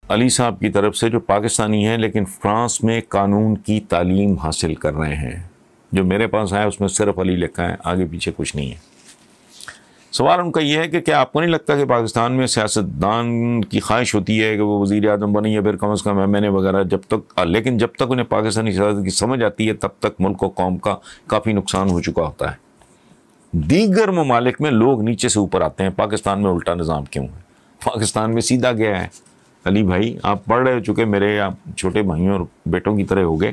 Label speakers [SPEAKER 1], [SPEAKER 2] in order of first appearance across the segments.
[SPEAKER 1] अली साहब की तरफ से जो पाकिस्तानी हैं लेकिन फ्रांस में कानून की तालीम हासिल कर रहे हैं। जो मेरे पास आया उसमें सिर्फ अली लिखा है, आगे पीछे कुछ नहीं है। सवाल उनका यह है कि क्या आपको नहीं लगता कि पाकिस्तान में सियासतदान की ख्वाहिश होती है कि वो वज़ीर आज़म बने या फिर कम अज़ कम MNA वगैरह, जब तक लेकिन जब तक उन्हें पाकिस्तानी सियासत की समझ आती है तब तक मुल्क और कौम का काफ़ी नुकसान हो चुका होता है। दीगर ममालिक में लोग नीचे से ऊपर आते हैं, पाकिस्तान में उल्टा निज़ाम क्यों है? पाकिस्तान में सीधा गया है। अली भाई आप पढ़ रहे चुके मेरे आप छोटे भाइयों और बेटों की तरह हो गए,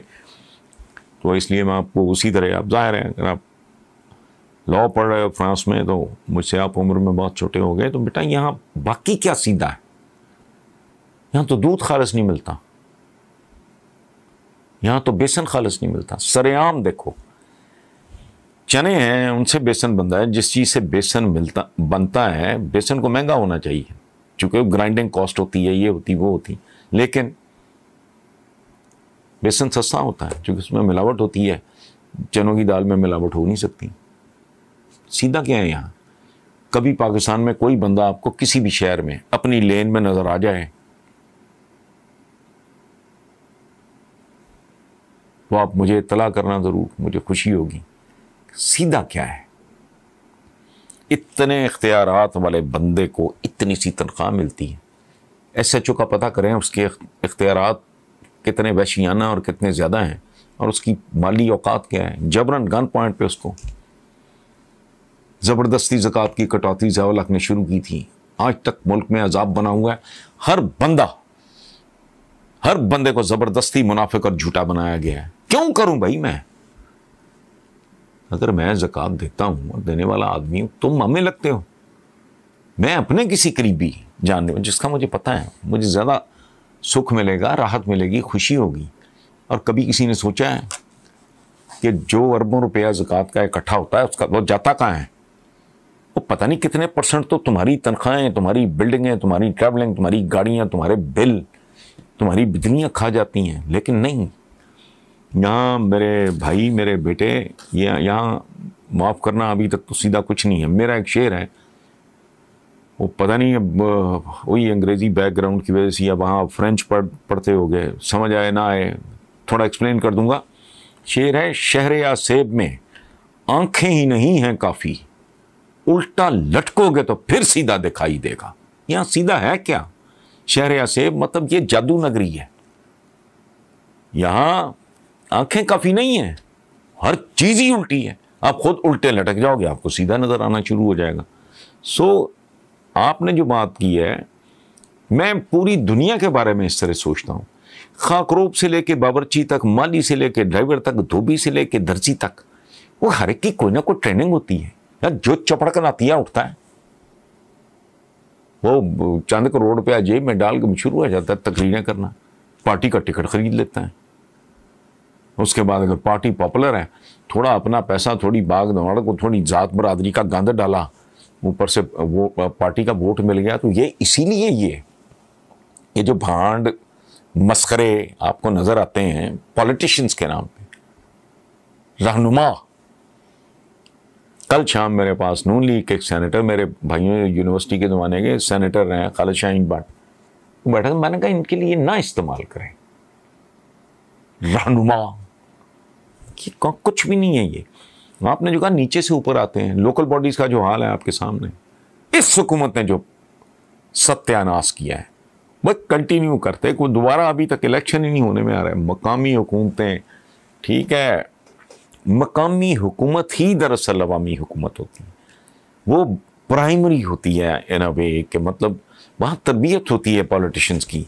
[SPEAKER 1] तो इसलिए मैं आपको उसी तरह, आप ज़ाहिर है अगर आप लॉ पढ़ रहे हो फ्रांस में तो मुझसे आप उम्र में बहुत छोटे हो गए, तो बेटा यहाँ बाकी क्या सीधा है? यहाँ तो दूध खालिस नहीं मिलता, यहाँ तो बेसन खालिस नहीं मिलता। सरेआम देखो, चने हैं उनसे बेसन बनता है। जिस चीज़ से बेसन बनता है, बेसन को महंगा होना चाहिए चूँकि ग्राइंडिंग कॉस्ट होती है, ये होती वो होती, लेकिन बेसन सस्ता होता है क्योंकि उसमें मिलावट होती है। चनों की दाल में मिलावट हो नहीं सकती। सीधा क्या है यहाँ? कभी पाकिस्तान में कोई बंदा आपको किसी भी शहर में अपनी लेन में नजर आ जाए तो आप मुझे इत्तला करना ज़रूर, मुझे खुशी होगी। सीधा क्या है? इतने इख्तियारात वाले बंदे को इतनी सी तनख्वाह मिलती है। SHO का पता करें उसके इख्तियारात कितने वहशियाना और कितने ज़्यादा हैं और उसकी माली औकात क्या है। जबरन गन पॉइंट पे उसको ज़बरदस्ती ज़कात की कटौती ज़िया-उल-हक ने शुरू की थी। आज तक मुल्क में अजाब बना हुआ है। हर बंदे को ज़बरदस्ती मुनाफिक और झूठा बनाया गया है। क्यों करूं भाई मैं? अगर मैं ज़कात देता हूं और देने वाला आदमी हूं, तुम हमें लगते हो। मैं अपने किसी करीबी जानने में जिसका मुझे पता है मुझे ज़्यादा सुख मिलेगा, राहत मिलेगी, खुशी होगी। और कभी किसी ने सोचा है कि जो अरबों रुपया ज़कात का इकट्ठा होता है उसका वो जाता कहाँ है? वो पता नहीं कितने % तो तुम्हारी तनख्वाहें, तुम्हारी बिल्डिंगें, तुम्हारी ट्रैवलिंग, तुम्हारी गाड़ियाँ, तुम्हारे बिल, तुम्हारी बिजलियाँ खा जाती हैं। लेकिन नहीं, यहाँ मेरे भाई, मेरे बेटे, यहाँ माफ़ करना अभी तक तो सीधा कुछ नहीं है। मेरा एक शेर है, वो पता नहीं अब वही अंग्रेज़ी बैकग्राउंड की वजह से या वहाँ फ्रेंच पढ़ते हो गए, समझ आए ना आए, थोड़ा एक्सप्लेन कर दूंगा। शेर है, शहर-ए-सेब में आंखें ही नहीं हैं काफ़ी, उल्टा लटकोगे तो फिर सीधा दिखाई देगा। यहाँ सीधा है क्या? शहर-ए-सेब मतलब ये जादू नगरी है। यहाँ आंखें काफ़ी नहीं हैं, हर चीज़ ही उल्टी है। आप खुद उल्टे लटक जाओगे, आपको सीधा नज़र आना शुरू हो जाएगा। सो आपने जो बात की है, मैं पूरी दुनिया के बारे में इस तरह सोचता हूँ। खाकरोब से लेके बावर्ची तक, माली से लेके ड्राइवर तक, धोबी से लेके दर्जी तक, वो हर एक की कोई ना कोई ट्रेनिंग होती है यार। जो चपड़ कर नातिया उठता है वो चंद करोड़ रुपया जेब में डाल के शुरू हो जाता है तकरीरें करना, पार्टी का टिकट खरीद लेता है। उसके बाद अगर पार्टी पॉपुलर है, थोड़ा अपना पैसा, थोड़ी बाग दौड़ को, थोड़ी जात बरादरी का गंद डाला, ऊपर से वो पार्टी का वोट मिल गया। तो ये इसीलिए ये जो भांड मस्खरे आपको नजर आते हैं पॉलिटिशियंस के नाम पे, रहनुमा। कल शाम मेरे पास नून लीग के एक सेनेटर, मेरे भाइयों यूनिवर्सिटी के ज़माने के सेनेटर हैं खालिद शाहीन भट्ट, बैठा, मैंने कहा इनके लिए ना इस्तेमाल करें रहनुमा, कि कुछ भी नहीं है ये। आपने जो कहा नीचे से ऊपर आते हैं, लोकल बॉडीज़ का जो हाल है आपके सामने, इस हुकूमत ने जो सत्यानाश किया है वह कंटिन्यू करते, कोई दोबारा अभी तक इलेक्शन ही नहीं होने में आ रहा है। मकामी हुकूमतें, ठीक है, मकामी हुकूमत ही दरअसल अवामी हुकूमत होती है, वो प्राइमरी होती है इन अ वे के, मतलब वहाँ तरबियत होती है पॉलिटिशियंस की,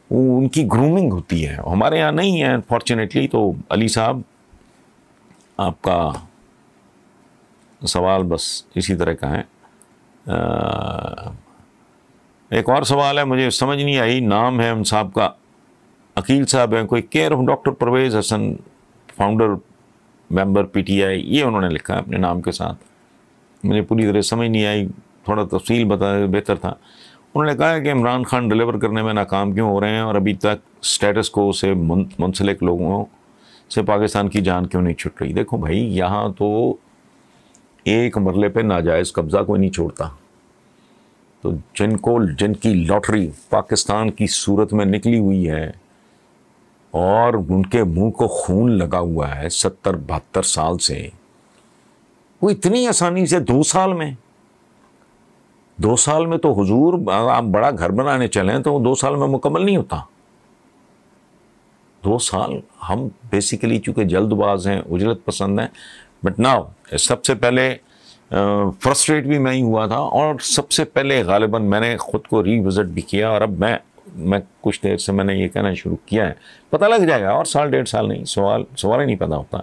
[SPEAKER 1] वो उनकी ग्रूमिंग होती है। हमारे यहाँ नहीं है अनफॉर्चुनेटली। तो अली साहब, आपका सवाल बस इसी तरह का है। एक और सवाल है, मुझे समझ नहीं आई, नाम है उन साहब का, अकील साहब हैं, कोई care of doctor Parvez Hasan, founder member PTI, ये उन्होंने लिखा है अपने नाम के साथ। मुझे पूरी तरह समझ नहीं आई, थोड़ा तफसील बता बेहतर था। उन्होंने कहा है कि इमरान खान डिलीवर करने में नाकाम क्यों हो रहे हैं और अभी तक स्टेटस को से मुंसलिक लोगों से पाकिस्तान की जान क्यों नहीं छुट रही। देखो भाई, यहाँ तो एक मरले पे नाजायज़ कब्ज़ा कोई नहीं छोड़ता। तो जिनकी लॉटरी पाकिस्तान की सूरत में निकली हुई है और उनके मुंह को खून लगा हुआ है 70-72 साल से, वो इतनी आसानी से 2 साल में तो हुजूर आप बड़ा घर बनाने चलें तो 2 साल में मुकम्मल नहीं होता। 2 साल हम बेसिकली चूँकि जल्दबाज हैं, उजलत पसंद हैं, बट नाउ सबसे पहले फ्रस्ट्रेट भी मैं ही हुआ था और सबसे पहले गालिबन मैंने ख़ुद को रिविज़िट भी किया और अब मैं कुछ देर से मैंने ये कहना शुरू किया है, पता लग जाएगा और साल 1.5 साल नहीं, सवाल ही नहीं पता होता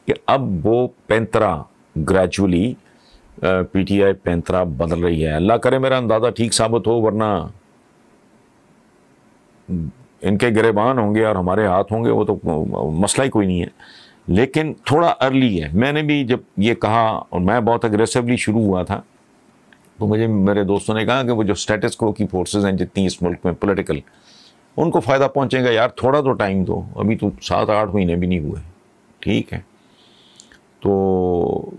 [SPEAKER 1] कि अब वो पैंतरा ग्रेजुअली पीटीआई पैंतरा बदल रही है। अल्लाह करे मेरा अंदाज़ा ठीक साबित हो, वरना इनके गिरेबान होंगे और हमारे हाथ होंगे, वो तो मसला ही कोई नहीं है। लेकिन थोड़ा अर्ली है। मैंने भी जब ये कहा और मैं बहुत अग्रेसिवली शुरू हुआ था तो मुझे मेरे दोस्तों ने कहा कि वो जो स्टेटस को की फोर्सेस हैं जितनी इस मुल्क में पॉलिटिकल, उनको फ़ायदा पहुंचेगा यार, थोड़ा तो टाइम दो, अभी तो 7-8 महीने भी नहीं हुए, ठीक है। तो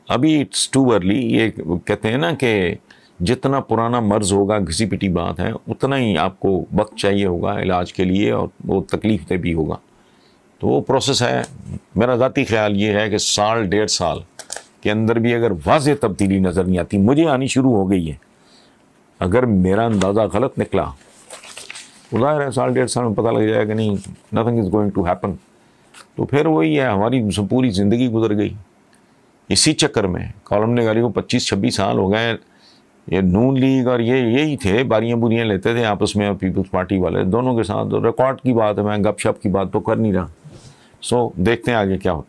[SPEAKER 1] अभी इट्स टू अर्ली। ये कहते हैं ना कि जितना पुराना मर्ज़ होगा, घिसी पिटी बात है, उतना ही आपको वक्त चाहिए होगा इलाज के लिए और वो तकलीफ भी होगा। तो वो प्रोसेस है। मेरा ज़ाती ख्याल ये है कि साल 1.5 साल के अंदर भी अगर वाज़ेह तब्दीली नज़र नहीं आती, मुझे आनी शुरू हो गई है, अगर मेरा अंदाज़ा गलत निकला तो ज़ाहिर है 1.5 साल में पता लग जाएगा नहीं, nothing is going to happen, तो फिर वही है, हमारी पूरी ज़िंदगी गुजर गई इसी चक्कर में। कॉलम निगारी को 25-26 साल हो गए। ये नून लीग और यही थे, बारियाँ बुरियाँ लेते थे आपस में, पीपल्स पार्टी वाले दोनों के साथ। रिकॉर्ड की बात है, मैं गपशप की बात तो कर नहीं रहा। सो देखते हैं आगे क्या होता है।